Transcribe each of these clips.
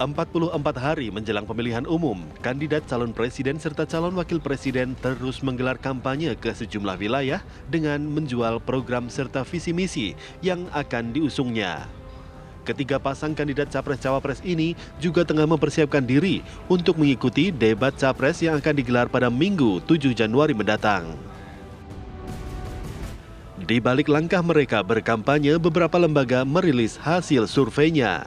44 hari menjelang pemilihan umum, kandidat calon presiden serta calon wakil presiden terus menggelar kampanye ke sejumlah wilayah dengan menjual program serta visi misi yang akan diusungnya. Ketiga pasang kandidat Capres-Cawapres ini juga tengah mempersiapkan diri untuk mengikuti debat Capres yang akan digelar pada Minggu 7 Januari mendatang. Di balik langkah mereka berkampanye, beberapa lembaga merilis hasil surveinya.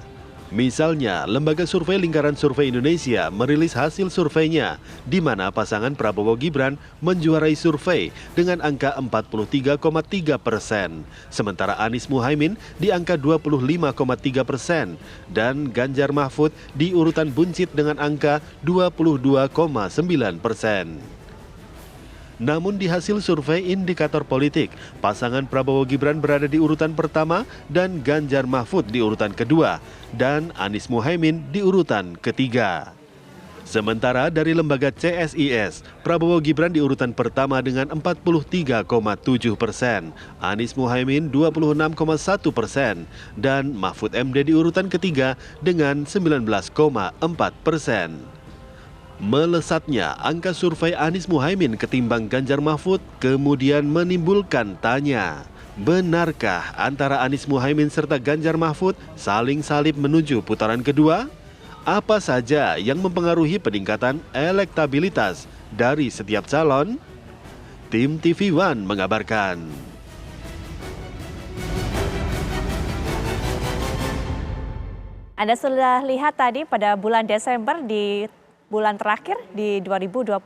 Misalnya, Lembaga Survei Lingkaran Survei Indonesia merilis hasil surveinya, di mana pasangan Prabowo Gibran menjuarai survei dengan angka 43,3%, sementara Anies Muhaimin di angka 25,3%, dan Ganjar Mahfud di urutan buncit dengan angka 22,9%. Namun di hasil survei indikator politik, pasangan Prabowo Gibran berada di urutan pertama dan Ganjar Mahfud di urutan kedua, dan Anies Muhaimin di urutan ketiga. Sementara dari lembaga CSIS, Prabowo Gibran di urutan pertama dengan 43,7%, Anies Muhaimin 26,1%, dan Mahfud MD di urutan ketiga dengan 19,4%. Melesatnya angka survei Anies Muhaimin ketimbang Ganjar Mahfud kemudian menimbulkan tanya, benarkah antara Anies Muhaimin serta Ganjar Mahfud saling salib menuju putaran kedua? Apa saja yang mempengaruhi peningkatan elektabilitas dari setiap calon? Tim TV One mengabarkan. Anda sudah lihat tadi pada bulan Desember di bulan terakhir di 2023,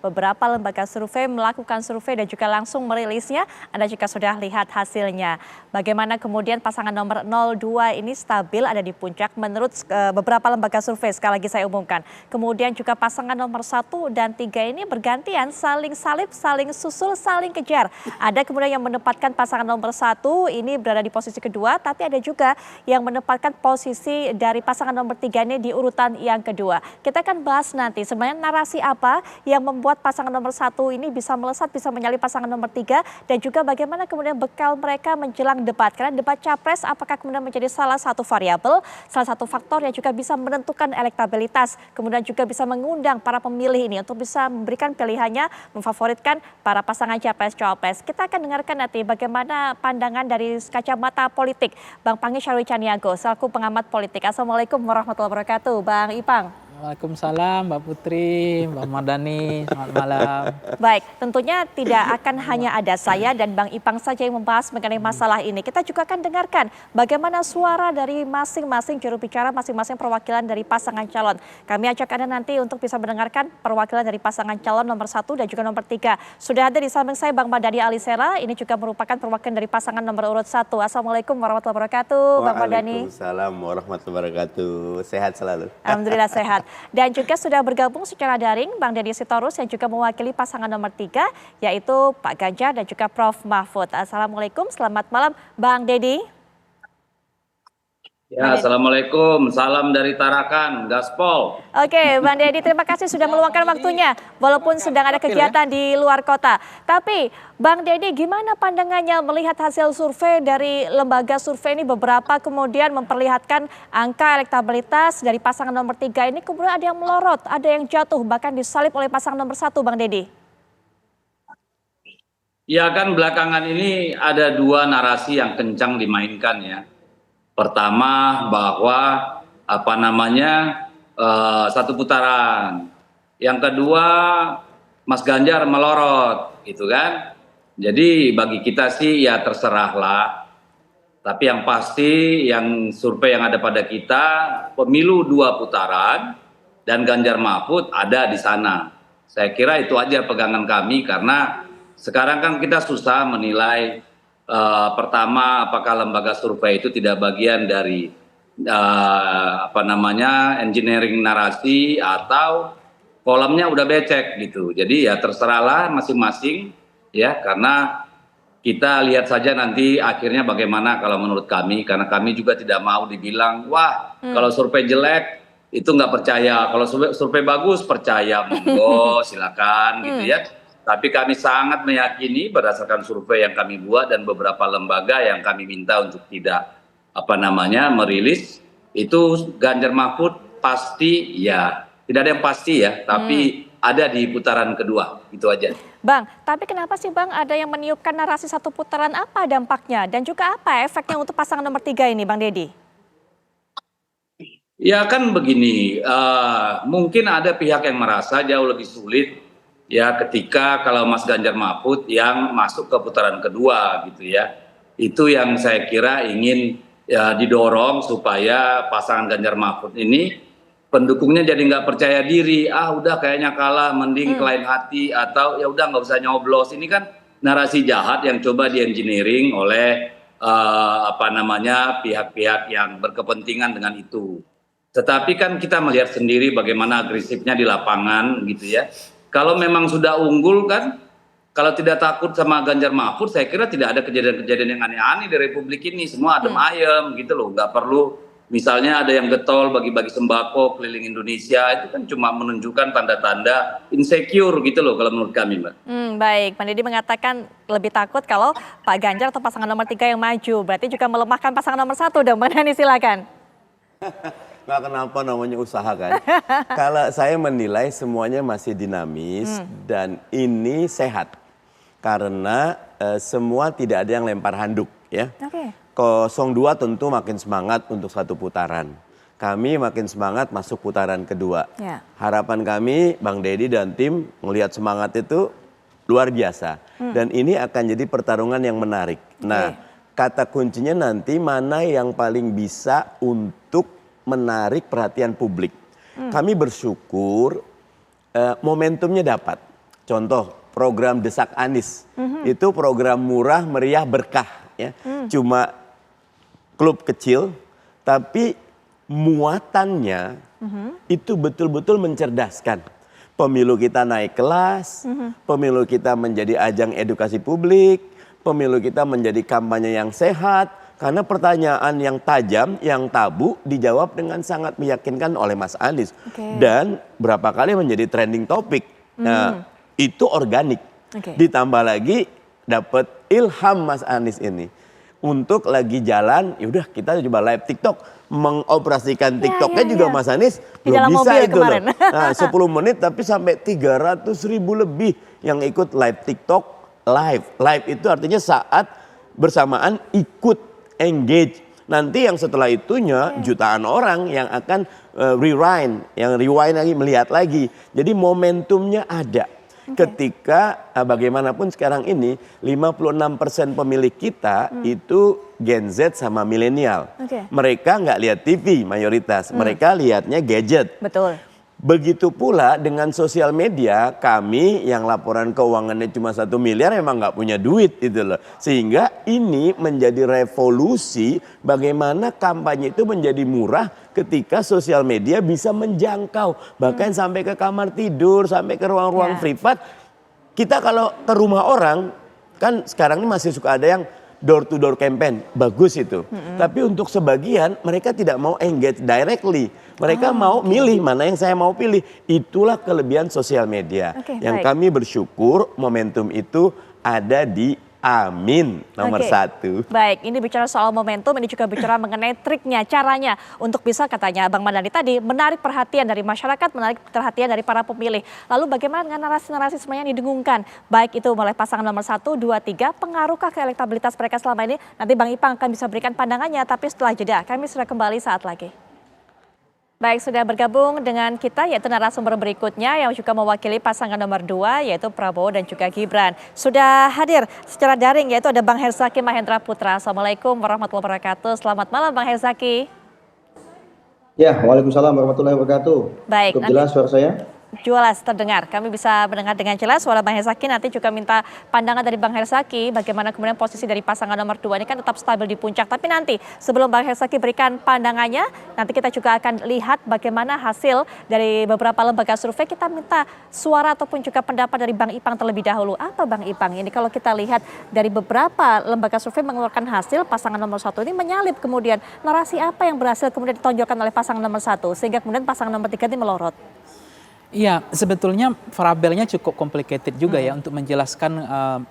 beberapa lembaga survei melakukan survei dan juga langsung merilisnya. Anda juga sudah lihat hasilnya. Bagaimana kemudian pasangan nomor 02 ini stabil ada di puncak menurut beberapa lembaga survei, sekali lagi saya umumkan. Kemudian juga pasangan nomor 1 dan 3 ini bergantian saling salib, saling susul, saling kejar. Ada kemudian yang menempatkan pasangan nomor 1 ini berada di posisi kedua, tapi ada juga yang menempatkan posisi dari pasangan nomor 3 ini di urutan yang kedua. Kita akan bahas nanti sebenarnya narasi apa yang membuat pasangan nomor 1 ini bisa melesat, bisa menyalip pasangan nomor 3, dan juga bagaimana kemudian bekal mereka menjelang debat. Karena debat Capres apakah kemudian menjadi salah satu variabel, salah satu faktor yang juga bisa menentukan elektabilitas, kemudian juga bisa mengundang para pemilih ini untuk bisa memberikan pilihannya, memfavoritkan para pasangan Capres-Cawapres. Kita akan dengarkan nanti bagaimana pandangan dari kacamata politik Bang Pangi Syarwi Caniago selaku pengamat politik. Assalamualaikum warahmatullahi wabarakatuh, Bang Ipang. Waalaikumsalam Mbak Putri, Mbak Mardani, selamat malam. Baik, tentunya tidak akan hanya ada saya dan Bang Ipang saja yang membahas mengenai masalah ini. Kita juga akan dengarkan bagaimana suara dari masing-masing juru bicara, masing-masing perwakilan dari pasangan calon. Kami ajak Anda nanti untuk bisa mendengarkan perwakilan dari pasangan calon nomor 1 dan juga nomor 3. Sudah ada di samping saya Bang Mardani Alisera, ini juga merupakan perwakilan dari pasangan nomor urut 1. Assalamualaikum warahmatullahi wabarakatuh, Bang Mardani. Waalaikumsalam warahmatullahi wabarakatuh. Sehat selalu. Alhamdulillah sehat. Dan juga sudah bergabung secara daring Bang Deddy Sitorus yang juga mewakili pasangan nomor 3, yaitu Pak Ganjar dan juga Prof. Mahfud. Assalamualaikum, selamat malam Bang Deddy. Ya, Assalamualaikum, salam dari Tarakan, Gaspol. Oke, Bang Deddy, terima kasih sudah meluangkan waktunya, walaupun sedang ada kegiatan di luar kota. Tapi, Bang Deddy, gimana pandangannya melihat hasil survei dari lembaga survei ini beberapa kemudian memperlihatkan angka elektabilitas dari pasangan nomor 3 ini kemudian ada yang melorot, ada yang jatuh, bahkan disalip oleh pasangan nomor 1, Bang Deddy? Ya kan belakangan ini ada dua narasi yang kencang dimainkan ya. Pertama bahwa satu putaran. Yang kedua Mas Ganjar melorot gitu kan. Jadi bagi kita sih ya terserahlah. Tapi yang pasti yang survei yang ada pada kita pemilu 2 putaran dan Ganjar Mahfud ada di sana. Saya kira itu aja pegangan kami karena sekarang kan kita susah menilai pertama apakah lembaga survei itu tidak bagian dari engineering narasi atau kolomnya udah becek gitu. Jadi ya terserahlah masing-masing ya, karena kita lihat saja nanti akhirnya bagaimana kalau menurut kami, karena kami juga tidak mau dibilang wah kalau survei jelek itu nggak percaya, kalau survei bagus percaya, monggo silakan gitu ya. Tapi kami sangat meyakini berdasarkan survei yang kami buat dan beberapa lembaga yang kami minta untuk tidak merilis itu Ganjar Mahfud pasti ya, tidak ada yang pasti ya, tapi ada di putaran kedua, itu aja. Bang, tapi kenapa sih Bang ada yang meniupkan narasi satu putaran, apa dampaknya dan juga apa efeknya untuk pasangan nomor 3 ini Bang Deddy? Ya kan begini, mungkin ada pihak yang merasa jauh lebih sulit ya ketika kalau Mas Ganjar Mahfud yang masuk ke putaran kedua gitu ya. Itu yang saya kira ingin ya, didorong supaya pasangan Ganjar Mahfud ini pendukungnya jadi nggak percaya diri, udah kayaknya kalah, mending ke lain hati, atau ya udah nggak usah nyoblos. Ini kan narasi jahat yang coba di-engineering oleh pihak-pihak yang berkepentingan dengan itu. Tetapi kan kita melihat sendiri bagaimana agresifnya di lapangan gitu ya. Kalau memang sudah unggul kan, kalau tidak takut sama Ganjar Mahfud, saya kira tidak ada kejadian-kejadian yang aneh-aneh di Republik ini. Semua adem ayem gitu loh, nggak perlu misalnya ada yang getol bagi-bagi sembako keliling Indonesia, itu kan cuma menunjukkan tanda-tanda insecure gitu loh kalau menurut kami, Mbak. Baik, Pak Deddy mengatakan lebih takut kalau Pak Ganjar atau pasangan nomor 3 yang maju, berarti juga melemahkan pasangan nomor 1 dong, Mbak Dhani silakan. Nggak kenapa namanya usaha kan. Kalau saya menilai semuanya masih dinamis dan ini sehat. Karena semua tidak ada yang lempar handuk ya. Oke. 02 tentu makin semangat untuk satu putaran. Kami makin semangat masuk putaran kedua. Ya. Harapan kami Bang Deddy dan tim melihat semangat itu luar biasa. Dan ini akan jadi pertarungan yang menarik. Nah, kata kuncinya nanti mana yang paling bisa untuk menarik perhatian publik. Kami bersyukur momentumnya dapat. Contoh program Desak Anies. Itu program murah, meriah, berkah. Ya. Cuma klub kecil, tapi muatannya itu betul-betul mencerdaskan. Pemilu kita naik kelas, pemilu kita menjadi ajang edukasi publik, pemilu kita menjadi kampanye yang sehat. Karena pertanyaan yang tajam, yang tabu dijawab dengan sangat meyakinkan oleh Mas Anies. Dan berapa kali menjadi trending topik. Nah, itu organik. Ditambah lagi dapat ilham Mas Anies ini. Untuk lagi jalan, yaudah kita coba live TikTok. Mengoperasikan TikToknya juga Mas Anies belum bisa itu loh. Nah, 10 menit tapi sampai 300.000 lebih yang ikut live TikTok live. Live itu artinya saat bersamaan ikut engage. Nanti yang setelah itunya jutaan orang yang akan rewind lagi, melihat lagi. Jadi momentumnya ada. Ketika bagaimanapun sekarang ini 56% pemilih kita itu Gen Z sama milenial. Mereka nggak lihat TV mayoritas, mereka lihatnya gadget. Betul. Begitu pula dengan sosial media, kami yang laporan keuangannya cuma 1 miliar memang nggak punya duit itu loh. Sehingga ini menjadi revolusi bagaimana kampanye itu menjadi murah ketika sosial media bisa menjangkau. Bahkan sampai ke kamar tidur, sampai ke ruang-ruang privat. Kita kalau ke rumah orang, kan sekarang ini masih suka ada yang door to door campaign, bagus itu. Tapi untuk sebagian mereka tidak mau engage directly. Mereka mau milih mana yang saya mau pilih. Itulah kelebihan sosial media. Yang kami bersyukur momentum itu ada di Amin nomor 1. Baik, ini bicara soal momentum, ini juga bicara mengenai triknya, caranya untuk bisa katanya Bang Mardhani tadi menarik perhatian dari masyarakat, menarik perhatian dari para pemilih. Lalu bagaimana dengan narasi-narasi semuanya yang didengungkan? Baik itu oleh pasangan nomor 1, 2, 3, pengaruhkah ke elektabilitas mereka selama ini? Nanti Bang Ipang akan bisa berikan pandangannya, tapi setelah jeda kami sudah kembali saat lagi. Baik, sudah bergabung dengan kita yaitu narasumber berikutnya yang juga mewakili pasangan nomor 2 yaitu Prabowo dan juga Gibran. Sudah hadir secara daring yaitu ada Bang Herzaki Mahendra Putra. Assalamualaikum warahmatullahi wabarakatuh. Selamat malam Bang Herzaki. Ya, waalaikumsalam warahmatullahi wabarakatuh. Baik, cukup jelas suara saya? Jelas terdengar, kami bisa mendengar dengan jelas suara Bang Herzaki. Nanti juga minta pandangan dari Bang Herzaki bagaimana kemudian posisi dari pasangan nomor 2 ini kan tetap stabil di puncak. Tapi nanti sebelum Bang Herzaki berikan pandangannya, nanti kita juga akan lihat bagaimana hasil dari beberapa lembaga survei. Kita minta suara ataupun juga pendapat dari Bang Ipang terlebih dahulu. Apa Bang Ipang? Ini kalau kita lihat dari beberapa lembaga survei mengeluarkan hasil pasangan nomor 1 ini menyalip kemudian narasi apa yang berhasil kemudian ditonjolkan oleh pasangan nomor 1 sehingga kemudian pasangan nomor 3 ini melorot. Iya, sebetulnya variabelnya cukup complicated juga ya untuk menjelaskan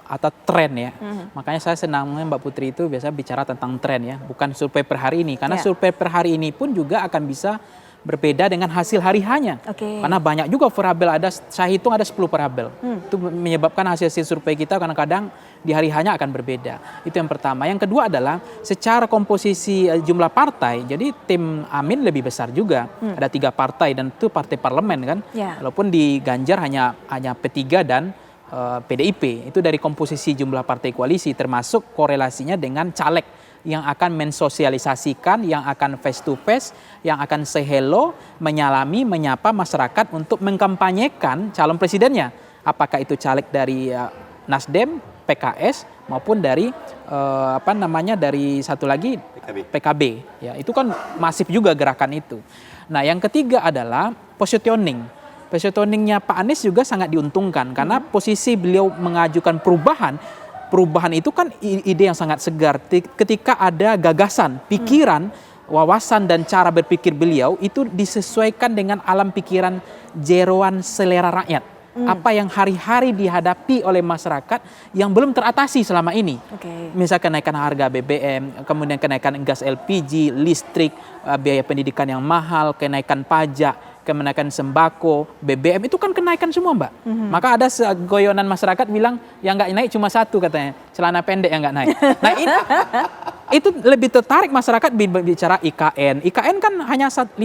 atau tren ya. Makanya saya senangnya Mbak Putri itu biasa bicara tentang tren ya, bukan survei per hari ini. Karena survei per hari ini pun juga akan bisa berbeda dengan hasil hari hanya. Karena banyak juga variabel, saya hitung ada 10 variabel. Itu menyebabkan hasil-hasil survei kita kadang-kadang di hari hanya akan berbeda. Itu yang pertama. Yang kedua adalah secara komposisi jumlah partai, jadi tim Amin lebih besar juga. Ada 3 partai dan itu partai parlemen kan. Walaupun di Ganjar hanya P3 dan PDIP. Itu dari komposisi jumlah partai koalisi termasuk korelasinya dengan caleg yang akan mensosialisasikan, yang akan face to face, yang akan say hello, menyalami, menyapa masyarakat untuk mengkampanyekan calon presidennya. Apakah itu caleg dari Nasdem, PKS maupun dari dari satu lagi PKB. Ya, itu kan masif juga gerakan itu. Nah, yang ketiga adalah positioning. Positioningnya Pak Anies juga sangat diuntungkan karena posisi beliau mengajukan perubahan itu kan ide yang sangat segar. Ketika ada gagasan, pikiran, wawasan dan cara berpikir beliau itu disesuaikan dengan alam pikiran jeroan selera rakyat. Apa yang hari-hari dihadapi oleh masyarakat yang belum teratasi selama ini. Misal kenaikan harga BBM, kemudian kenaikan gas LPG, listrik, biaya pendidikan yang mahal, kenaikan pajak, kenaikan sembako, BBM itu kan kenaikan semua, Mbak. Maka ada goyonan masyarakat bilang yang nggak naik cuma satu katanya, celana pendek yang nggak naik. Nah itu lebih tertarik masyarakat bicara IKN. IKN kan hanya 5%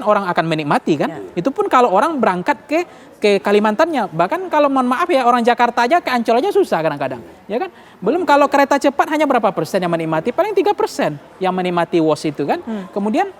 orang akan menikmati kan. Itu pun kalau orang berangkat ke Kalimantannya. Bahkan kalau mohon maaf ya orang Jakarta aja ke Ancol aja susah kadang-kadang. Ya kan? Belum kalau kereta cepat hanya berapa persen yang menikmati? Paling 3% yang menikmati WOS itu kan. Kemudian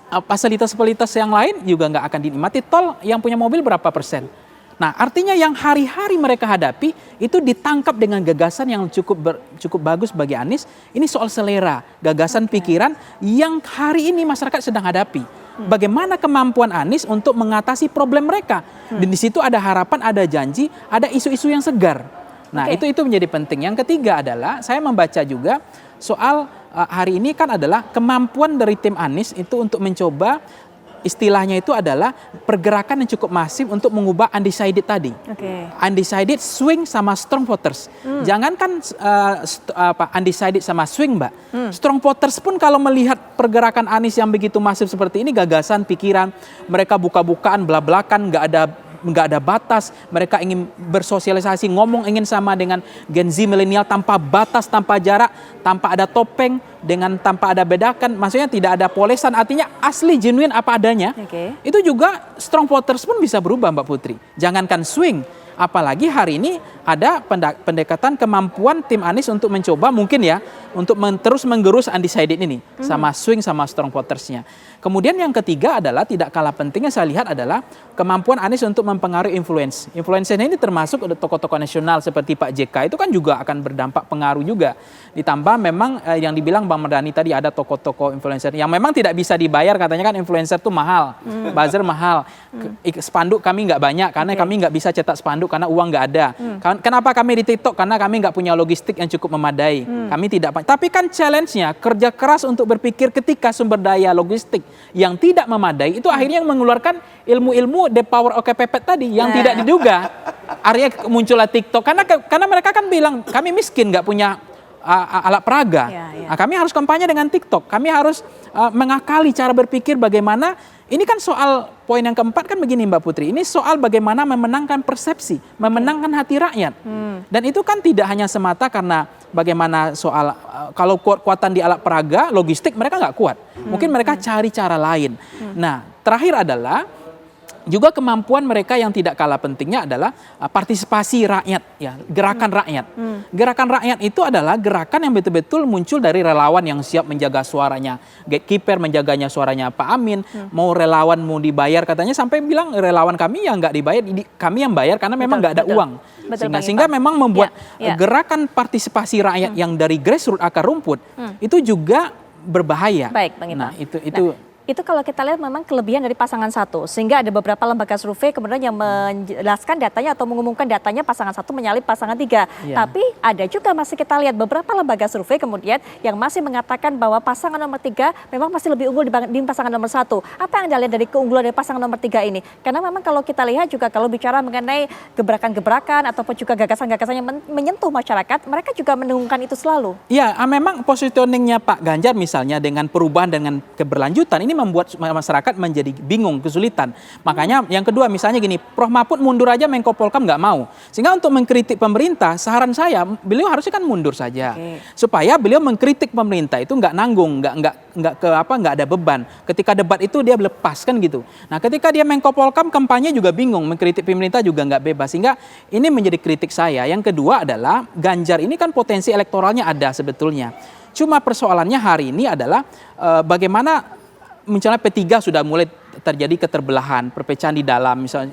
fasilitas-fasilitas yang lain juga nggak akan dinikmati. Tol yang punya mobil berapa persen? Nah, artinya yang hari-hari mereka hadapi itu ditangkap dengan gagasan yang cukup bagus bagi Anies. Ini soal selera, gagasan pikiran yang hari ini masyarakat sedang hadapi. Bagaimana kemampuan Anies untuk mengatasi problem mereka. Dan di situ ada harapan, ada janji, ada isu-isu yang segar. Nah, itu menjadi penting. Yang ketiga adalah saya membaca juga soal hari ini kan adalah kemampuan dari tim Anies itu untuk mencoba, istilahnya itu adalah pergerakan yang cukup masif untuk mengubah undecided tadi. Undecided, swing sama strong voters. Jangankan undecided sama swing, Mbak. Strong voters pun kalau melihat pergerakan Anies yang begitu masif seperti ini, gagasan, pikiran, mereka buka-bukaan, belak-belakan, nggak ada batas, mereka ingin bersosialisasi, ngomong ingin sama dengan Gen Z milenial tanpa batas, tanpa jarak, tanpa ada topeng, tanpa ada bedakan, maksudnya tidak ada polesan, artinya asli, genuine apa adanya. Itu juga strong voters pun bisa berubah, Mbak Putri. Jangankan swing, apalagi hari ini ada pendekatan kemampuan tim Anies untuk mencoba mungkin ya, untuk terus menggerus undecided ini, sama swing sama strong votersnya. Kemudian yang ketiga adalah tidak kalah pentingnya saya lihat adalah kemampuan Anies untuk mempengaruhi influence. Influencernya ini termasuk tokoh-tokoh nasional seperti Pak JK, itu kan juga akan berdampak pengaruh juga. Ditambah memang yang dibilang Bang Mardhani tadi ada tokoh-tokoh influencer yang memang tidak bisa dibayar, katanya kan influencer itu mahal, buzzer mahal. Spanduk kami nggak banyak karena kami nggak bisa cetak spanduk karena uang nggak ada. Kenapa kami di TikTok? Karena kami nggak punya logistik yang cukup memadai. Kami tidak. Tapi kan challenge-nya kerja keras untuk berpikir ketika sumber daya logistik yang tidak memadai itu akhirnya yang mengeluarkan ilmu-ilmu the power of kepepet tadi yang tidak diduga. Akhirnya muncullah TikTok karena mereka kan bilang kami miskin nggak punya alat peraga. Nah, kami harus kampanye dengan TikTok. Kami harus mengakali cara berpikir bagaimana. Ini kan soal poin yang keempat kan begini Mbak Putri. Ini soal bagaimana memenangkan persepsi, memenangkan hati rakyat. Dan itu kan tidak hanya semata karena bagaimana soal kalau kekuatan di alat peraga, logistik mereka nggak kuat. Mungkin mereka cari cara lain. Nah, terakhir adalah juga kemampuan mereka yang tidak kalah pentingnya adalah partisipasi rakyat, ya, gerakan rakyat. Gerakan rakyat itu adalah gerakan yang betul-betul muncul dari relawan yang siap menjaga suaranya gatekeeper, menjaganya suaranya Pak Amin. Mau relawan mau dibayar, katanya sampai bilang relawan kami yang nggak dibayar, kami yang bayar karena memang nggak ada uang. Sehingga memang membuat gerakan partisipasi rakyat yang dari grassroots akar rumput itu juga berbahaya. Baik, Bang Ita. Nah, itu itu kalau kita lihat memang kelebihan dari pasangan satu. Sehingga ada beberapa lembaga survei kemudian yang menjelaskan datanya atau mengumumkan datanya pasangan satu menyalip pasangan tiga. Tapi ada juga masih kita lihat beberapa lembaga survei kemudian yang masih mengatakan bahwa pasangan nomor 3 memang masih lebih unggul dibanding pasangan nomor 1. Apa yang Anda lihat dari keunggulan dari pasangan nomor 3 ini? Karena memang kalau kita lihat juga kalau bicara mengenai gebrakan-gebrakan ataupun juga gagasan-gagasan yang menyentuh masyarakat, mereka juga mendengungkan itu selalu. Ya, memang positioningnya Pak Ganjar misalnya dengan perubahan dengan keberlanjutan ini membuat masyarakat menjadi bingung, kesulitan. Makanya yang kedua misalnya gini, Prof Mahfud mundur aja Menko Polkam nggak mau. Sehingga untuk mengkritik pemerintah, saran saya beliau harusnya kan mundur saja. Supaya beliau mengkritik pemerintah itu nggak nanggung, nggak ada beban. Ketika debat itu dia lepaskan gitu. Nah, ketika dia Menko Polkam kampanye juga bingung, mengkritik pemerintah juga nggak bebas. Sehingga ini menjadi kritik saya. Yang kedua adalah Ganjar ini kan potensi elektoralnya ada sebetulnya. Cuma persoalannya hari ini adalah bagaimana misalnya P3 sudah mulai terjadi keterbelahan, perpecahan di dalam, misalnya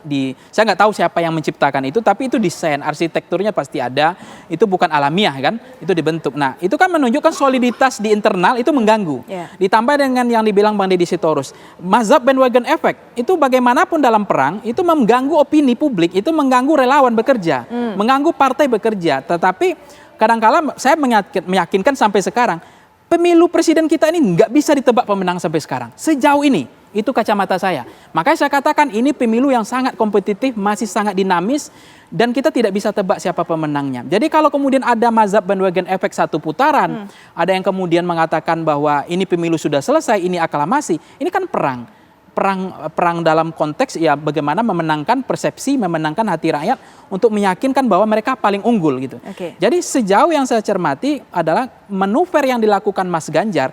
saya nggak tahu siapa yang menciptakan itu, tapi itu desain, arsitekturnya pasti ada, itu bukan alamiah kan, itu dibentuk. Nah, itu kan menunjukkan soliditas di internal itu mengganggu. Ditambah dengan yang dibilang Bang Deddy Sitorus, mazhab bandwagon effect, itu bagaimanapun dalam perang, itu mengganggu opini publik, itu mengganggu relawan bekerja, mengganggu partai bekerja, tetapi kadang-kala saya meyakinkan sampai sekarang, pemilu presiden kita ini nggak bisa ditebak pemenang sampai sekarang. Sejauh ini, itu kacamata saya. Makanya saya katakan ini pemilu yang sangat kompetitif, masih sangat dinamis, dan kita tidak bisa tebak siapa pemenangnya. Jadi kalau kemudian ada mazhab bandwagon efek satu putaran, ada yang kemudian mengatakan bahwa ini pemilu sudah selesai, ini aklamasi, ini kan perang. Perang dalam konteks ya bagaimana memenangkan persepsi, memenangkan hati rakyat untuk meyakinkan bahwa mereka paling unggul gitu. Jadi sejauh yang saya cermati adalah manuver yang dilakukan Mas Ganjar.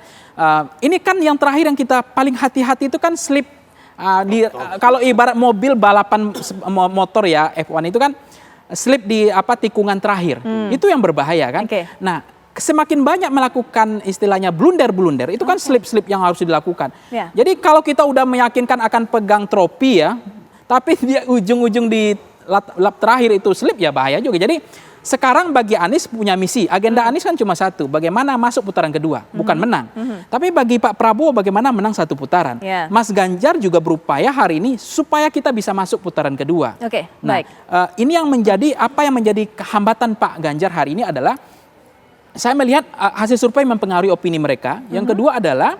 Ini kan yang terakhir yang kita paling hati-hati itu kan slip kalau ibarat mobil balapan motor ya F1 itu kan slip di tikungan terakhir. Itu yang berbahaya kan. Nah, semakin banyak melakukan istilahnya blunder-blunder, itu kan slip-slip yang harus dilakukan. Jadi kalau kita udah meyakinkan akan pegang trofi ya, tapi dia ujung-ujung di lap terakhir itu slip ya bahaya juga. Jadi sekarang bagi Anies punya misi, agenda Anies kan cuma satu, bagaimana masuk putaran kedua, bukan menang. Tapi bagi Pak Prabowo bagaimana menang satu putaran. Mas Ganjar juga berupaya hari ini supaya kita bisa masuk putaran kedua. Baik. Ini yang menjadi hambatan Pak Ganjar hari ini adalah saya melihat hasil survei mempengaruhi opini mereka. Yang kedua adalah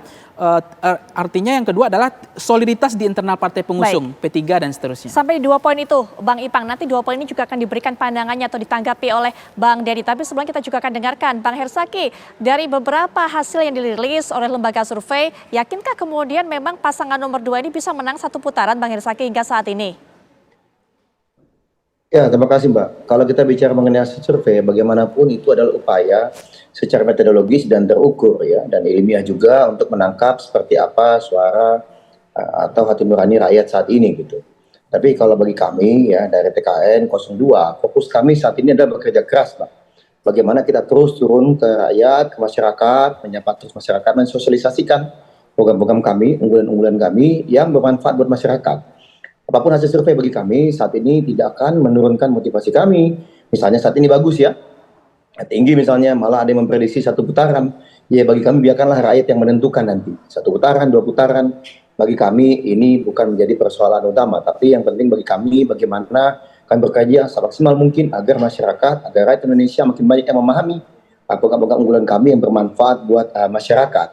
artinya yang kedua adalah soliditas di internal partai pengusung P3 dan seterusnya. Sampai 2 poin itu, Bang Ipang, nanti 2 poin ini juga akan diberikan pandangannya atau ditanggapi oleh Bang Deddy. Tapi sebelum kita juga akan dengarkan Bang Hersaki, dari beberapa hasil yang dirilis oleh lembaga survei, yakinkah kemudian memang pasangan nomor 2 ini bisa menang satu putaran, Bang Hersaki, hingga saat ini? Ya, terima kasih Mbak. Kalau kita bicara mengenai hasil survei, bagaimanapun itu adalah upaya secara metodologis dan terukur ya, dan ilmiah juga untuk menangkap seperti apa suara atau hati nurani rakyat saat ini gitu. Tapi kalau bagi kami ya dari TKN 02, fokus kami saat ini adalah bekerja keras Mbak. Bagaimana kita terus turun ke rakyat, ke masyarakat, menyapa terus masyarakat, mensosialisasikan program-program kami, unggulan-unggulan kami yang bermanfaat buat masyarakat. Apapun hasil survei bagi kami saat ini tidak akan menurunkan motivasi kami. Misalnya saat ini bagus ya, tinggi misalnya, malah ada yang memprediksi satu putaran. Ya bagi kami biarkanlah rakyat yang menentukan nanti. 1 putaran, 2 putaran. Bagi kami ini bukan menjadi persoalan utama. Tapi yang penting bagi kami bagaimana kami bekerja semaksimal mungkin agar masyarakat, agar rakyat Indonesia makin banyak yang memahami program-program unggulan kami yang bermanfaat buat masyarakat.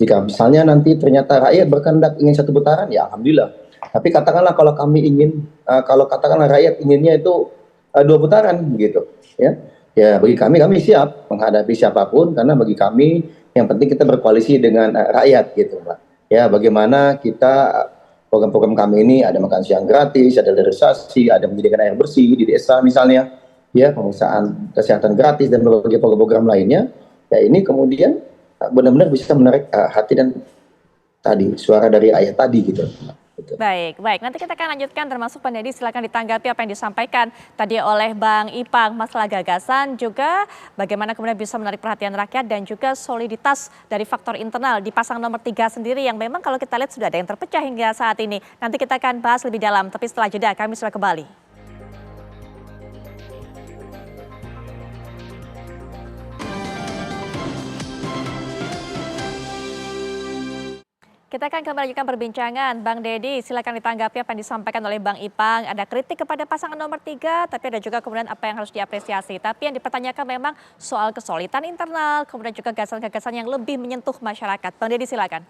Jika misalnya nanti ternyata rakyat berkehendak ingin 1 putaran, ya alhamdulillah. Tapi katakanlah kalau kami ingin, kalau katakanlah rakyat inginnya itu 2 putaran gitu, ya bagi kami siap menghadapi siapapun karena bagi kami yang penting kita berkoalisi dengan rakyat gitu, Mbak. Ya bagaimana kita program-program kami ini ada makan siang gratis, ada sterilisasi, ada menyediakan air bersih di desa misalnya, ya pemeriksaan kesehatan gratis dan berbagai program lainnya. Ya ini kemudian benar-benar bisa menarik hati dan tadi suara dari rakyat tadi gitu. Baik. Nanti kita akan lanjutkan termasuk Pak Deddy silakan ditanggapi apa yang disampaikan tadi oleh Bang Ipang, masalah gagasan juga bagaimana kemudian bisa menarik perhatian rakyat dan juga soliditas dari faktor internal di pasangan nomor 3 sendiri yang memang kalau kita lihat sudah ada yang terpecah hingga saat ini. Nanti kita akan bahas lebih dalam, tapi setelah jeda kami sudah kembali. Kita akan kembali lanjutkan perbincangan. Bang Deddy, silakan ditanggapi apa yang disampaikan oleh Bang Ipang. Ada kritik kepada pasangan nomor 3, tapi ada juga kemudian apa yang harus diapresiasi. Tapi yang dipertanyakan memang soal kesulitan internal, kemudian juga gagasan-gagasan yang lebih menyentuh masyarakat. Bang Deddy, silakan.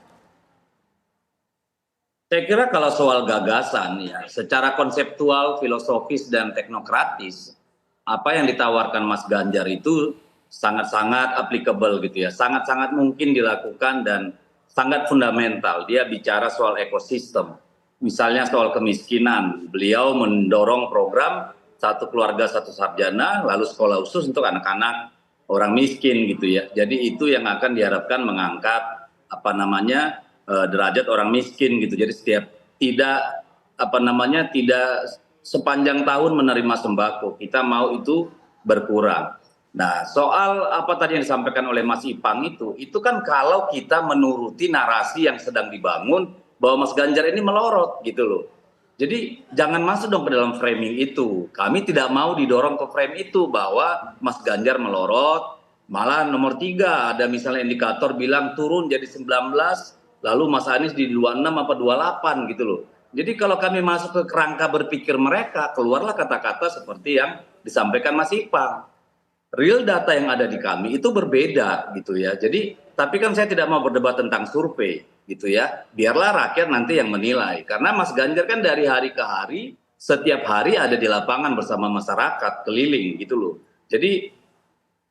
Saya kira kalau soal gagasan ya, secara konseptual, filosofis, dan teknokratis, apa yang ditawarkan Mas Ganjar itu sangat-sangat applicable gitu ya, sangat-sangat mungkin dilakukan dan sangat fundamental. Dia bicara soal ekosistem, misalnya soal kemiskinan. Beliau mendorong program satu keluarga satu sarjana, lalu sekolah khusus untuk anak-anak orang miskin gitu ya. Jadi itu yang akan diharapkan mengangkat derajat orang miskin gitu. Jadi setiap tidak sepanjang tahun menerima sembako, kita mau itu berkurang. Nah, soal apa tadi yang disampaikan oleh Mas Ipang itu kan kalau kita menuruti narasi yang sedang dibangun bahwa Mas Ganjar ini melorot gitu loh. Jadi jangan masuk dong ke dalam framing itu. Kami tidak mau didorong ke frame itu bahwa Mas Ganjar melorot, malah nomor 3 ada misalnya indikator bilang turun jadi 19, lalu Mas Anies di 26 apa 28 gitu loh. Jadi kalau kami masuk ke kerangka berpikir mereka, keluarlah kata-kata seperti yang disampaikan Mas Ipang. Real data yang ada di kami itu berbeda gitu ya. Jadi tapi kan saya tidak mau berdebat tentang survei gitu ya. Biarlah rakyat nanti yang menilai. Karena Mas Ganjar kan dari hari ke hari, setiap hari ada di lapangan bersama masyarakat keliling gitu loh. Jadi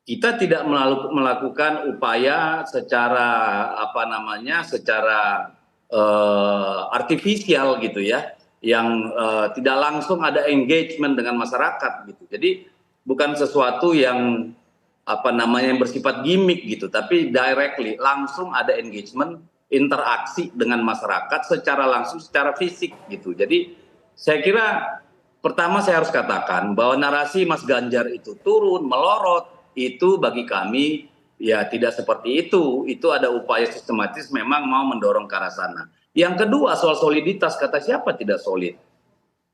kita tidak melakukan upaya secara secara artifisial gitu ya, yang tidak langsung ada engagement dengan masyarakat gitu. Jadi bukan sesuatu yang yang bersifat gimmick gitu, tapi directly langsung ada engagement, interaksi dengan masyarakat secara langsung, secara fisik gitu. Jadi saya kira pertama saya harus katakan bahwa narasi Mas Ganjar itu turun, melorot, itu bagi kami ya tidak seperti itu. Itu ada upaya sistematis memang mau mendorong ke arah sana. Yang kedua soal soliditas, kata siapa tidak solid?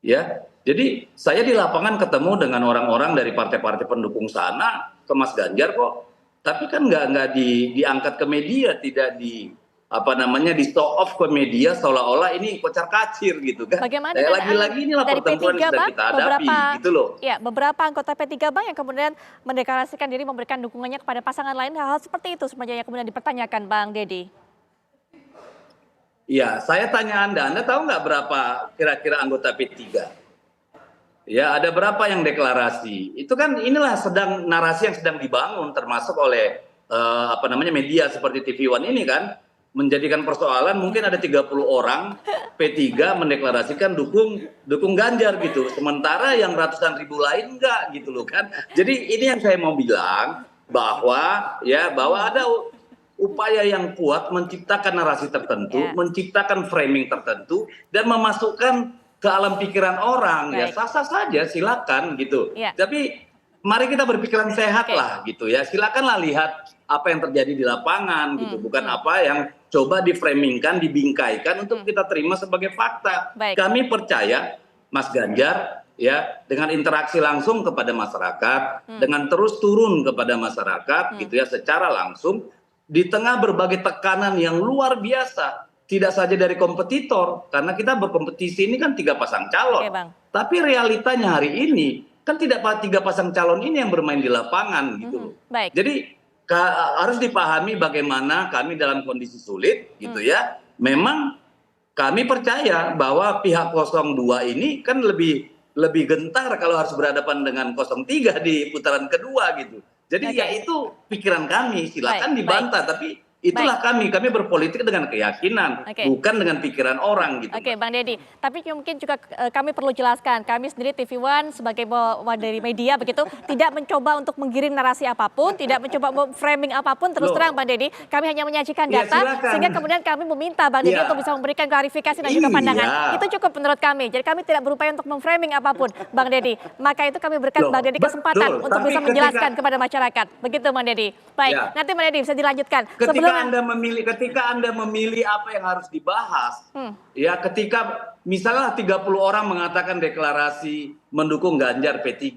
Ya, jadi saya di lapangan ketemu dengan orang-orang dari partai-partai pendukung sana ke Mas Ganjar kok, tapi kan nggak diangkat ke media, tidak di show off ke media seolah-olah ini kocar kacir gitu kan. Bagaimana lagi-lagi inilah dari pertempuran yang sedang kita hadapi gitu loh. Ya, beberapa anggota P3 Bang yang kemudian mendeklarasikan diri memberikan dukungannya kepada pasangan lain, hal-hal seperti itu sebenarnya yang kemudian dipertanyakan Bang Deddy. Ya, saya tanya Anda tahu nggak berapa kira-kira anggota P3? Ya, ada berapa yang deklarasi? Itu kan inilah narasi yang sedang dibangun termasuk oleh media seperti TV One ini kan, menjadikan persoalan mungkin ada 30 orang P3 mendeklarasikan dukung Ganjar gitu. Sementara yang ratusan ribu lain enggak gitu loh kan. Jadi ini yang saya mau bilang bahwa ada upaya yang kuat menciptakan narasi tertentu, menciptakan framing tertentu, dan memasukkan ke alam pikiran orang. Ya sah-sah saja, silakan gitu. Tapi mari kita berpikiran sehat lah gitu ya. Silakanlah lihat apa yang terjadi di lapangan gitu, bukan apa yang coba diframingkan, dibingkaikan untuk kita terima sebagai fakta. Kami percaya Mas Ganjar ya dengan interaksi langsung kepada masyarakat, dengan terus turun kepada masyarakat gitu ya secara langsung. Di tengah berbagai tekanan yang luar biasa, tidak saja dari kompetitor, karena kita berkompetisi ini kan 3 pasang calon. Tapi realitanya hari ini kan tidak 3 pasang calon ini yang bermain di lapangan gitu. Jadi harus dipahami bagaimana kami dalam kondisi sulit gitu ya. Memang kami percaya bahwa pihak 02 ini kan lebih gentar kalau harus berhadapan dengan 03 di putaran kedua gitu. Jadi ya itu pikiran kami, silakan dibantah, tapi itulah kami berpolitik dengan keyakinan, bukan dengan pikiran orang gitu. Oke, Bang Deddy, tapi mungkin juga kami perlu jelaskan, kami sendiri TV One sebagai dari media begitu, tidak mencoba untuk menggiring narasi apapun, tidak mencoba framing apapun, terus terang Bang Deddy, kami hanya menyajikan data, sehingga kemudian kami meminta Bang Deddy untuk bisa memberikan klarifikasi dan juga pandangan. Itu cukup menurut kami, jadi kami tidak berupaya untuk memframing apapun, Bang Deddy. Maka itu kami berikan Bang Deddy kesempatan untuk bisa menjelaskan kepada masyarakat. Begitu Bang Deddy. Baik, nanti Bang Deddy bisa dilanjutkan. Ketika Anda memilih apa yang harus dibahas, ya ketika misalnya 30 orang mengatakan deklarasi mendukung Ganjar P3,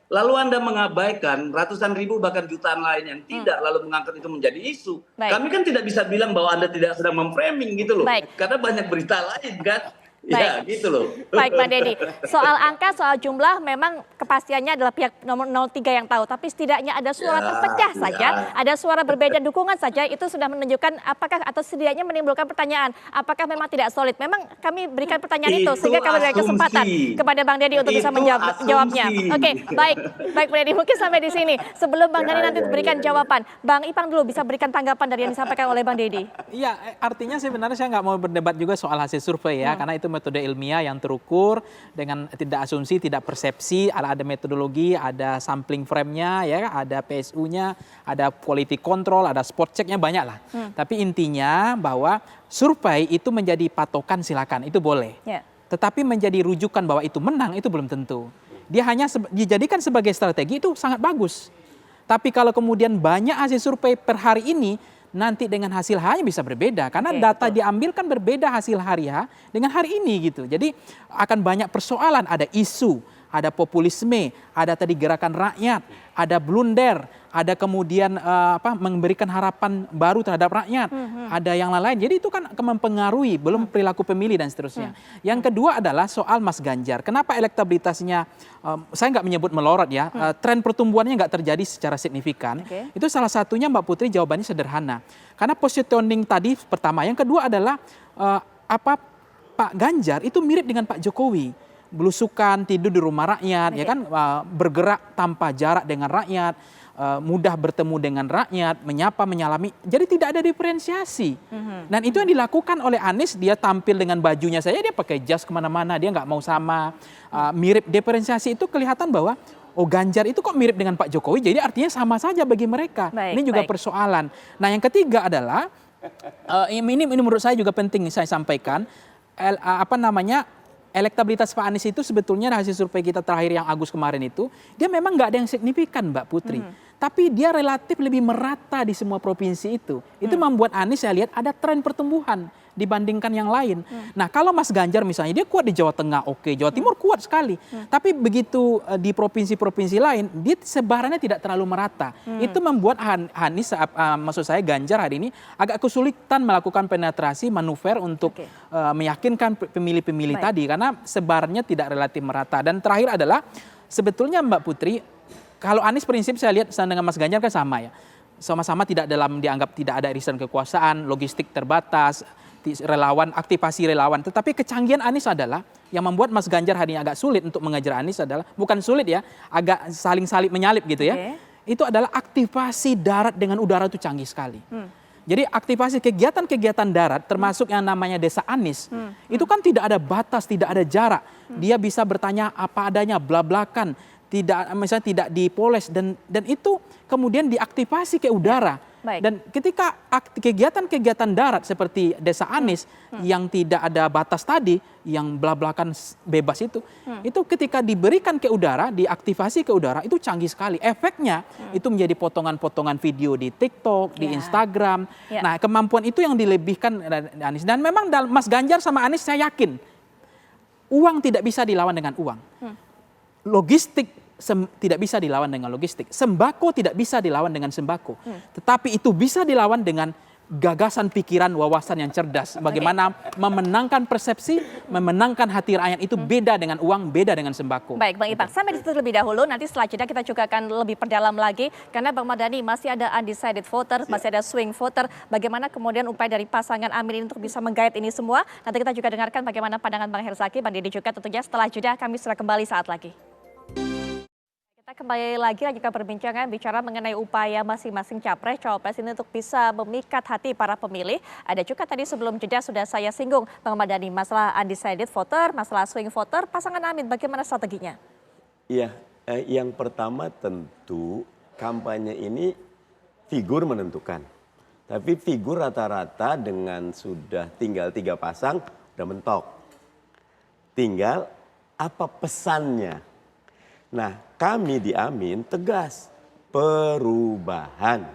lalu Anda mengabaikan ratusan ribu bahkan jutaan lain yang tidak lalu mengangkat itu menjadi isu. Baik. Kami kan tidak bisa bilang bahwa Anda tidak sedang memframing gitu loh. Baik. Karena banyak berita lain kan. Ya, Baik. gitu loh. Baik, Pak Deddy. Soal angka, soal jumlah memang kepastiannya adalah pihak nomor 03 yang tahu. Tapi setidaknya ada suara terpecah saja, ada suara berbeda dukungan saja. Itu sudah menunjukkan apakah atau setidaknya menimbulkan pertanyaan. Apakah memang tidak solid? Memang kami berikan pertanyaan itu sehingga kami berikan kesempatan kepada Bang Deddy untuk bisa menjawabnya. Oke, baik. Baik, Pak Deddy. Mungkin sampai di sini. Sebelum Bang Deddy nanti berikan jawaban, Bang Ipang dulu bisa berikan tanggapan dari yang disampaikan oleh Bang Deddy. Iya, artinya sebenarnya saya nggak mau berdebat juga soal hasil survei ya, karena itu metode ilmiah yang terukur dengan tidak asumsi, tidak persepsi, ada metodologi, ada sampling frame-nya, ya, ada PSU-nya, ada quality control, ada spot check-nya banyak lah. Tapi intinya bahwa survei itu menjadi patokan silakan, itu boleh. Ya. Tetapi menjadi rujukan bahwa itu menang itu belum tentu. Dia hanya dijadikan sebagai strategi itu sangat bagus. Tapi kalau kemudian banyak hasil survei per hari ini, nanti dengan hasil H-nya bisa berbeda. Karena data diambil kan berbeda hasil hari H dengan hari ini gitu. Jadi akan banyak persoalan, ada isu, ada populisme, ada tadi gerakan rakyat, ada blunder, ada kemudian memberikan harapan baru terhadap rakyat, ada yang lain-lain. Jadi itu kan mempengaruhi, belum perilaku pemilih dan seterusnya. Yang kedua adalah soal Mas Ganjar. Kenapa elektabilitasnya, saya nggak menyebut melorot ya, tren pertumbuhannya nggak terjadi secara signifikan. Itu salah satunya Mbak Putri jawabannya sederhana. Karena positioning tadi pertama. Yang kedua adalah Pak Ganjar itu mirip dengan Pak Jokowi. Belusukan, tidur di rumah rakyat, ya kan, bergerak tanpa jarak dengan rakyat, mudah bertemu dengan rakyat, menyapa, menyalami. Jadi tidak ada diferensiasi. Dan itu yang dilakukan oleh Anies, dia tampil dengan bajunya saja, dia pakai jas kemana-mana, dia nggak mau sama. Mirip, diferensiasi itu kelihatan bahwa Ganjar itu kok mirip dengan Pak Jokowi, jadi artinya sama saja bagi mereka. Ini juga persoalan. Nah yang ketiga adalah, ini menurut saya juga penting saya sampaikan, elektabilitas Pak Anies itu sebetulnya hasil survei kita terakhir yang Agus kemarin itu, dia memang nggak ada yang signifikan Mbak Putri. Tapi dia relatif lebih merata di semua provinsi itu. Itu membuat Anies saya lihat ada tren pertumbuhan dibandingkan yang lain. Nah kalau Mas Ganjar misalnya, dia kuat di Jawa Tengah, oke, Jawa Timur kuat sekali. Tapi begitu di provinsi-provinsi lain, dia sebarannya tidak terlalu merata. Itu membuat Anies, maksud saya Ganjar hari ini, agak kesulitan melakukan penetrasi manuver untuk meyakinkan pemilih-pemilih tadi. Karena sebarannya tidak relatif merata. Dan terakhir adalah, sebetulnya Mbak Putri, kalau Anies prinsip saya lihat dengan Mas Ganjar kan sama ya. Sama-sama dianggap tidak ada irisan kekuasaan, logistik terbatas, relawan, aktivasi relawan. Tetapi kecanggihan Anies adalah yang membuat Mas Ganjar hari ini agak sulit untuk mengejar Anies adalah, bukan sulit ya, agak saling salip menyalip gitu ya. Itu adalah aktivasi darat dengan udara itu canggih sekali. Jadi aktivasi kegiatan-kegiatan darat termasuk yang namanya Desa Anies, itu kan tidak ada batas, tidak ada jarak. Dia bisa bertanya apa adanya, blak-blakan, misalnya tidak dipoles, dan itu kemudian diaktifasi ke udara. Dan ketika kegiatan-kegiatan darat seperti Desa Anies yang tidak ada batas tadi, yang blak-blakan bebas itu ketika diberikan ke udara, diaktifasi ke udara, itu canggih sekali. Efeknya itu menjadi potongan-potongan video di TikTok, di Instagram. Nah kemampuan itu yang dilebihkan Anies. Dan memang Mas Ganjar sama Anies saya yakin, uang tidak bisa dilawan dengan uang. Logistik tidak bisa dilawan dengan logistik. Sembako tidak bisa dilawan dengan sembako. Tetapi itu bisa dilawan dengan gagasan, pikiran, wawasan yang cerdas. Bagaimana memenangkan persepsi, memenangkan hati rakyat itu beda dengan uang, beda dengan sembako. Baik, Bang Ipang. Sampai di situ terlebih dahulu. Nanti setelah jeda kita juga akan lebih perdalam lagi. Karena Bang Mardhani masih ada undecided voter, masih ada swing voter. Bagaimana kemudian upaya dari pasangan Amin ini untuk bisa menggait ini semua. Nanti kita juga dengarkan bagaimana pandangan Bang Herzaki, Bang Deddy juga tentunya setelah jeda. Kami sudah kembali saat lagi. Kita kembali lagi lanjutkan perbincangan bicara mengenai upaya masing-masing capres, cawapres ini untuk bisa memikat hati para pemilih. Ada juga tadi sebelum jeda sudah saya singgung Bang Mardhani, masalah undecided voter, masalah swing voter, pasangan Amin bagaimana strateginya? Iya, yang pertama tentu kampanye ini figur menentukan. Tapi figur rata-rata dengan sudah tinggal 3 pasang udah mentok. Tinggal apa pesannya? Nah, kami di Amin tegas, perubahan.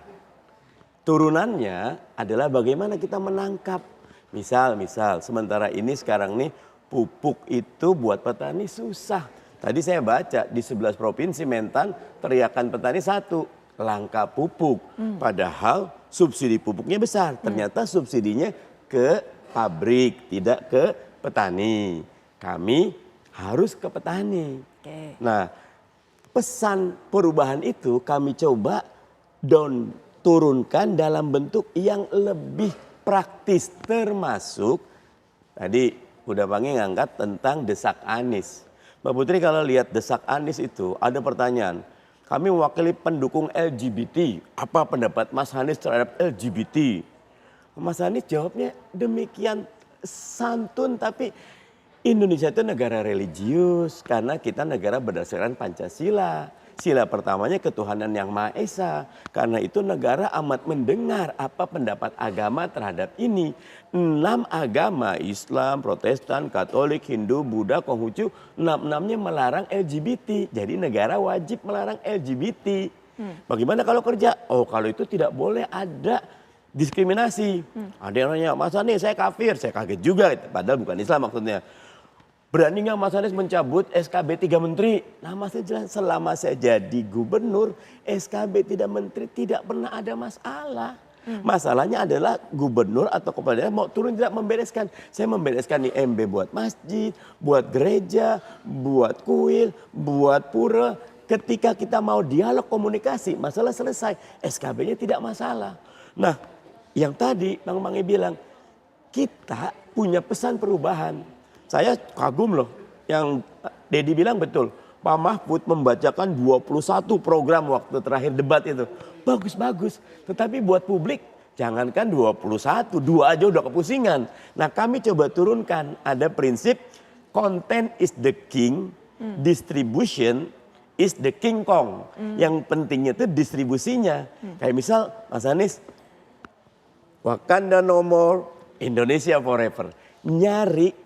Turunannya adalah bagaimana kita menangkap. Misal, sementara ini sekarang nih pupuk itu buat petani susah. Tadi saya baca di 11 provinsi Mentan teriakan petani satu, langka pupuk. Padahal subsidi pupuknya besar. Ternyata subsidinya ke pabrik, tidak ke petani. Kami harus ke petani. Nah, pesan perubahan itu kami coba turunkan dalam bentuk yang lebih praktis, termasuk tadi udah Pangi ngangkat tentang desak Anies. Mbak Putri kalau lihat desak Anies itu ada pertanyaan, kami mewakili pendukung LGBT, apa pendapat Mas Anies terhadap LGBT? Mas Anies jawabnya demikian santun, tapi Indonesia itu negara religius karena kita negara berdasarkan Pancasila. Sila pertamanya ketuhanan yang Maha Esa. Karena itu negara amat mendengar apa pendapat agama terhadap ini. 6 agama, Islam, Protestan, Katolik, Hindu, Buddha, Konghucu, 6-6-nya melarang LGBT. Jadi negara wajib melarang LGBT. Bagaimana kalau kerja? Oh, kalau itu tidak boleh ada diskriminasi. Ada yang nanya, Mas Anies saya kafir. Saya kaget juga, padahal bukan Islam maksudnya. Berani nggak Mas Anies mencabut SKB 3 menteri? Nah maksudnya jelas, selama saya jadi gubernur, SKB 3 menteri tidak pernah ada masalah. Masalahnya adalah gubernur atau kepala daerah mau turun tidak membereskan. Saya membereskan nih MB buat masjid, buat gereja, buat kuil, buat pura. Ketika kita mau dialog komunikasi, masalah selesai. SKB-nya tidak masalah. Nah yang tadi Bang Mangi bilang, kita punya pesan perubahan. Saya kagum loh, yang Dedi bilang betul. Pak Mahfud membacakan 21 program waktu terakhir debat itu. Bagus-bagus, tetapi buat publik jangankan 21, 2 aja udah kepusingan. Nah kami coba turunkan, ada prinsip content is the king, distribution is the king kong. Yang pentingnya itu distribusinya. Kayak misal Mas Anies, Wakanda no more, Indonesia forever. Nyari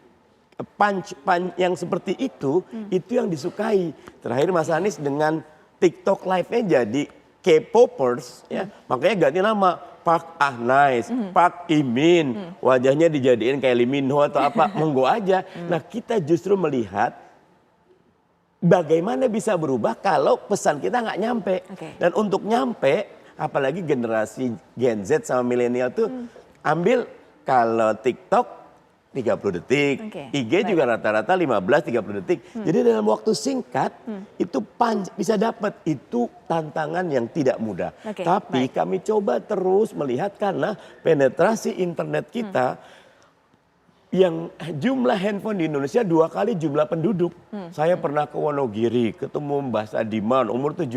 punch yang seperti itu yang disukai. Terakhir Mas Anies dengan TikTok live-nya jadi K-popers, ya. Makanya ganti nama Park Nice, Park Imin. Wajahnya dijadiin kayak Lee Min Ho atau apa, monggo aja. Nah kita justru melihat bagaimana bisa berubah kalau pesan kita nggak nyampe. Dan untuk nyampe, apalagi generasi Gen Z sama milenial tuh ambil kalau TikTok 30 detik, IG juga rata-rata 15-30 detik. Jadi dalam waktu singkat itu bisa dapat, itu tantangan yang tidak mudah. Tapi kami coba terus melihat karena penetrasi internet kita yang jumlah handphone di Indonesia 2 kali jumlah penduduk. Saya pernah ke Wonogiri, ketemu Mbah Sadiman umur 70,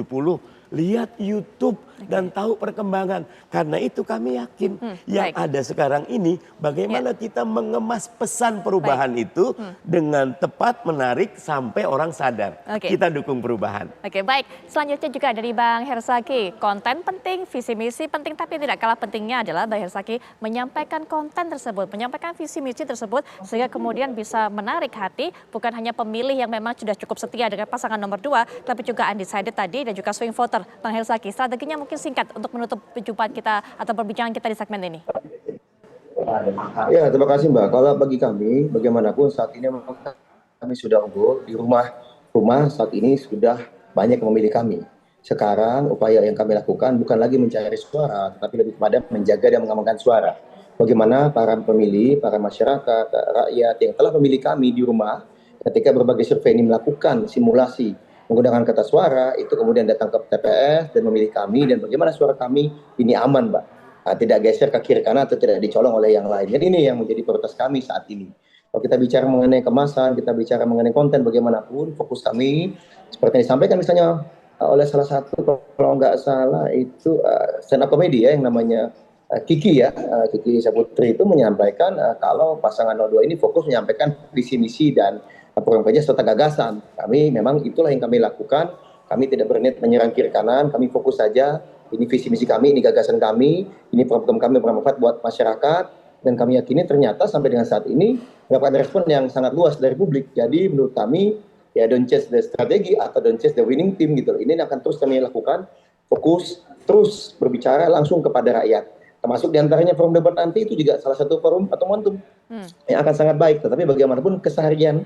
lihat YouTube dan tahu perkembangan. Karena itu kami yakin yang ada sekarang ini bagaimana kita mengemas pesan perubahan itu dengan tepat, menarik sampai orang sadar. Kita dukung perubahan. Baik. Selanjutnya juga dari Bang Hersaki. Konten penting, visi misi penting, tapi tidak kalah pentingnya adalah Bang Hersaki menyampaikan konten tersebut, menyampaikan visi misi tersebut sehingga kemudian bisa menarik hati bukan hanya pemilih yang memang sudah cukup setia dengan pasangan nomor 2, tapi juga undecided tadi dan juga swing voter. Bang Hersaki, strateginya mungkin singkat untuk menutup perjumpaan kita atau perbincangan kita di segmen ini. Ya, terima kasih Mbak. Kalau bagi kami, bagaimanapun saat ini memang kami sudah unggul di rumah saat ini sudah banyak yang memilih kami. Sekarang upaya yang kami lakukan bukan lagi mencari suara, tetapi lebih kepada menjaga dan mengamankan suara. Bagaimana para pemilih, para masyarakat, rakyat yang telah memilih kami di rumah, ketika berbagai survei ini melakukan simulasi menggunakan kata suara, itu kemudian datang ke TPS dan memilih kami, dan bagaimana suara kami ini aman, Mbak. Tidak geser ke kiri kanan atau tidak dicolong oleh yang lain. Jadi ini yang menjadi prioritas kami saat ini. Kalau kita bicara mengenai kemasan, kita bicara mengenai konten bagaimanapun, fokus kami seperti yang disampaikan misalnya oleh salah satu, kalau nggak salah itu stand up comedy ya, yang namanya Kiki ya, Kiki Saputri itu menyampaikan kalau pasangan 02 ini fokus menyampaikan visi misi dan program kerja serta gagasan. Kami memang itulah yang kami lakukan. Kami tidak berniat menyerang kiri kanan, kami fokus saja. Ini visi misi kami, ini gagasan kami, ini program kami bermanfaat buat masyarakat, dan kami yakini ternyata sampai dengan saat ini mendapatkan respon yang sangat luas dari publik. Jadi menurut kami ya don't chase the strategi atau don't chase the winning team gitu. Ini akan terus kami lakukan, fokus terus berbicara langsung kepada rakyat. Termasuk diantaranya forum debat nanti itu juga salah satu forum atau momentum yang akan sangat baik. Tetapi bagaimanapun keseharian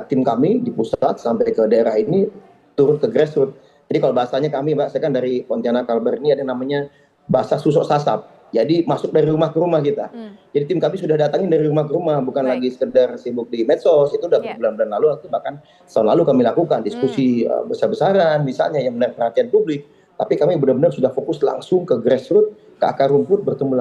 tim kami di pusat sampai ke daerah ini turun ke grassroots. Jadi kalau bahasanya kami, Mbak, saya kan dari Pontianak Kalbar ini ada namanya bahasa susuk sasap. Jadi masuk dari rumah ke rumah kita. Jadi tim kami sudah datangin dari rumah ke rumah, bukan lagi sekedar sibuk di medsos. Itu udah bulan-bulan lalu, atau bahkan tahun lalu kami lakukan diskusi besar-besaran, misalnya yang menarik perhatian publik. Tapi kami benar-benar sudah fokus langsung ke grassroots, ke akar rumput, bertemu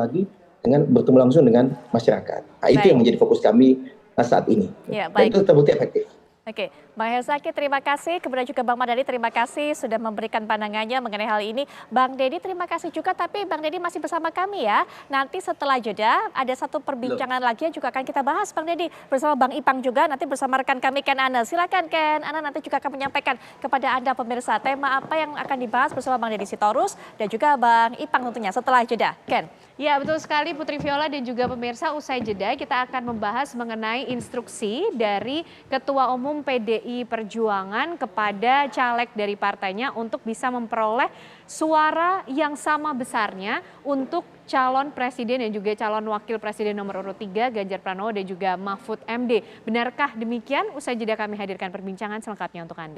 langsung dengan masyarakat. Nah, itu yang menjadi fokus kami saat ini. Ya, Dan baik. itu terbukti efektif. Oke, Bang Herzaki terima kasih, kemudian juga Bang Mardhani terima kasih sudah memberikan pandangannya mengenai hal ini. Bang Deddy terima kasih juga, tapi Bang Deddy masih bersama kami ya. Nanti setelah jeda ada satu perbincangan lagi yang juga akan kita bahas Bang Deddy bersama Bang Ipang juga, nanti bersama rekan kami Ken Ana. Silakan Ken Ana nanti juga akan menyampaikan kepada Anda pemirsa tema apa yang akan dibahas bersama Bang Deddy Sitorus dan juga Bang Ipang tentunya setelah jeda. Ken. Ya betul sekali Putri Viola dan juga pemirsa, usai jeda kita akan membahas mengenai instruksi dari Ketua Umum PDI Perjuangan kepada caleg dari partainya untuk bisa memperoleh suara yang sama besarnya untuk calon presiden dan juga calon wakil presiden nomor urut 3 Ganjar Pranowo dan juga Mahfud MD. Benarkah demikian? Usai jeda kami hadirkan perbincangan selengkapnya untuk Anda.